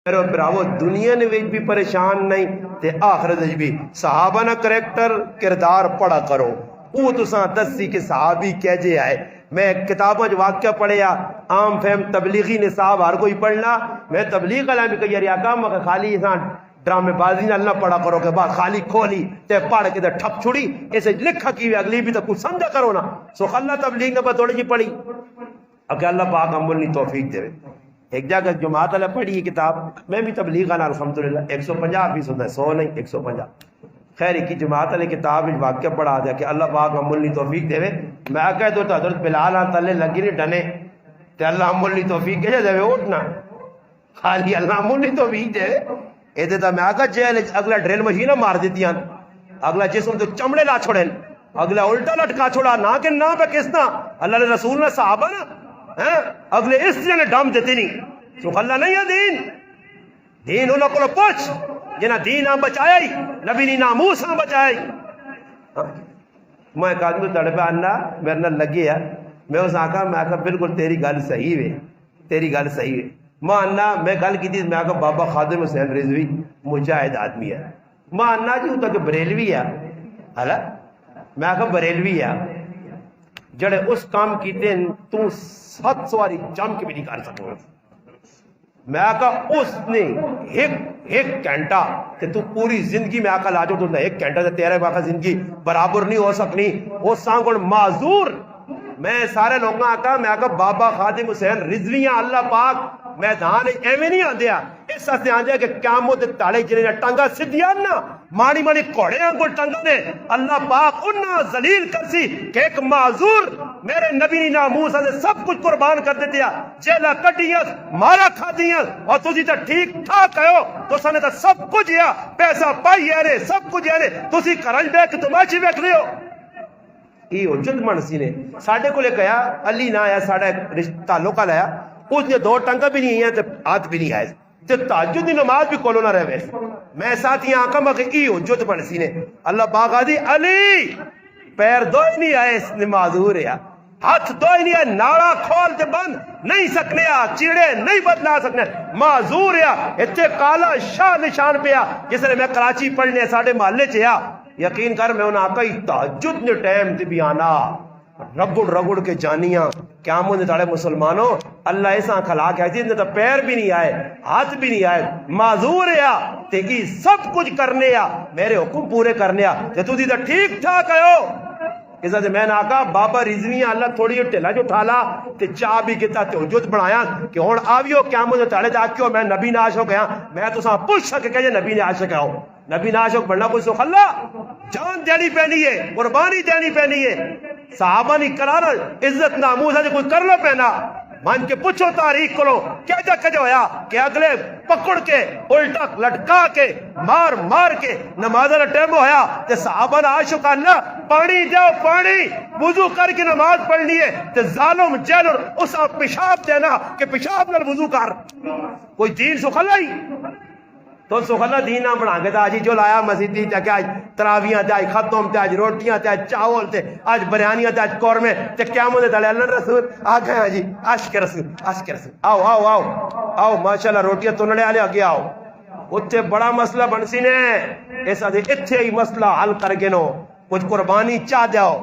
میرے براو دنیا نے بھی پریشان نہیں تے آخرت بھی صحابہ نا کریکٹر کردار پڑھا کرو او تساں دسی کہ صحابی کہجے آئے. میں کتابوں جو واقعہ پڑھیا عام فہم تبلیغی نصاب ہر کوئی پڑھنا میں تبلیغ والا بھی کہی یار کام خالی انسان ڈرامے بازی نہ اللہ پڑھا کرو کہ بعد خالی کھولی تے پڑھ کے تے ٹھپ چھڑی اسے لکھا کی اگلی بھی تو کچھ سمجھا کرو نا. سو اللہ تبلیغ نے بتوڑی جی پڑھی اگر اللہ پاک عمل نہیں توفیق دے. ایک جگہ جماعت اللہ پڑھی یہ کتاب میں بھی تبلیغ آنا الحمدللہ 150 ہوتا ہے 100 نہیں 150 خیر کی جماعت علیہ کتاب واقعہ پڑھا دیا کہ اللہ پاک عمل نہیں توفیق دے. میں کہہ دو تو حضرت بلال تلے لگی نہیں ڈنے تے اللہ عمل نہیں توفیق دے اٹھنا خالی اللہ عمل نہیں توفیق دے یہ تو میں کہا جیل اگلا ڈرل مشین مار دیتی ہیں اگلا جسم تو چمڑے لا چھوڑے اگلا الٹا لٹکا چھوڑا نہ کہ نہ پہ کس طرح اللہ نے رسول نے صحابہ نا اگلے اس نے ڈم دیتے نہیں سو اللہ نہیں ہے دین انہوں کو پوچھ جنہ دین ہم بچایا ہی نبی نے ناموس ہم بچایا ہی. میں کہا دوں تڑپا انا میرے نہ لگے ہے میں اس آقا میں آقا بالکل تیری گل صحیح ہے تیری گل صحیح ہے. ماں انا میں گل کی تھی میں آقا بابا خادم حسین رضوی مجاہد آدمی ہے. ماں انا جی ہوتا کہ بریلوی ہے حالا میں آقا بریلوی ہے جڑے اس کام کیتے تو 7 سواری جم کے بھی نہیں کر سکو. میں آقا اس نے ایک گھنٹہ کہ تو پوری زندگی میں آقا لاجو تو ایک گھنٹہ سے تیرے واقع زندگی برابر نہیں ہو سکنی وہ سانگوڑ معذور. میں سارے لوگوں آقا میں آقا بابا خادم حسین رضویاں اللہ پاک میدان ایویں نہیں آندیا اس سے آندیا کہ قیامت تالے جنہیں ٹنگا سدھیاں نا ماڑی ماڑی کوڑے کو ٹنگا نے اللہ پاک انہاں ذلیل کرسی کہ ایک معذور میرے نبی نے ناموس سے سب کچھ قربان کر دیتیا جیلا کٹیاں مارا کھا دیاں اور تسی تے ٹھیک ٹھاک کہو تو سنے تے سب کچھ یا پیسہ پائی ہے سب کچھ ہے تسی کرنج بیک تماشی بیک رہے ہو. یہ حجت منسی نے ساڈے کو لے کہا علی نہ آیا ساڈا تعلق آیا اس نے 2 ٹنگا بھی نہیں ہے ہاتھ بھی نہیں آئے تے تہجد دی نماز بھی کولو نہ رہے. میں ساتھی آنکھا مگر ای حجت منسی نے اللہ پاک آدھی علی پیر دو ہی نہیں آئے اس نے معذور ہے ہاتھ دو ہی نہیں ہے ناڑا کھول تے بند نہیں سکنے چیڑے نہیں بدلا سکنے معذور ہے. اتنے کالا شاہ نشان پہ جس نے میں کراچی پڑھنے ساڑھے محلے چیا یقین کر میں انہاں آقا تہجد نے ٹائم تے بھی آنا رگڑ کے جانیاں قیامت نے تاڑے مسلمانوں اللہ ایسا کھلا کے آئی تھی تو پیر بھی نہیں آئے ہاتھ بھی نہیں آئے معذور ہے تے کی سب کچھ کرنے میرے حکم پورے کرنے تے تو دیتا ٹھیک ٹھاک ہے اس سے میں نے آقا بابا رضویاں اللہ تھوڑی ٹھلا جو ٹھالا تے چاہ بھی کتا تے حجت بنایا کہ ہون آویو قیامت نے تاڑے جا کیوں میں نبی ناشو گیا میں تو ساں پوچھ سکے کہ نبی نے عاشق آؤ نبی ناشق بڑھنا کوئی سخ اللہ جان دینی پہنی ہے قربانی دینی پہنی ہے صحابہ نہیں کرار عزت ناموس ہے کوئی کر لو پہنا مان کے پوچھو تاریخ کرو کیا جا کجا ہویا کہ اگلے پکڑ کے الٹا لٹکا کے مار کے نماز کا ٹائم ہویا تے صحابہ نے عاشق اللہ پانی جاؤ پانی وضو کر کے نماز پڑھنی ہے تے ظالم جیلر اسا پیشاب دینا کہ پیشاب نال وضو کر کوئی دین سخ اللہ ہی تو سخ اللہ دین نہ بنا کے آج جو لایا مسیدی تے آج تراویاں تے آج ختم تے آج روٹیاں تے آج چاول تے آج بریانیاں تے آج قورمے تے قیامت تے اللہ رسول آ گئے ہیں جی عاشق رسول آؤ ماشاءاللہ روٹیاں تننے والے آگے آؤ اتنے بڑا مسئلہ بنسی نے ایسا دے اتھے ہی مسئلہ حل کر کے نو کچھ قربانی چاہ جاؤ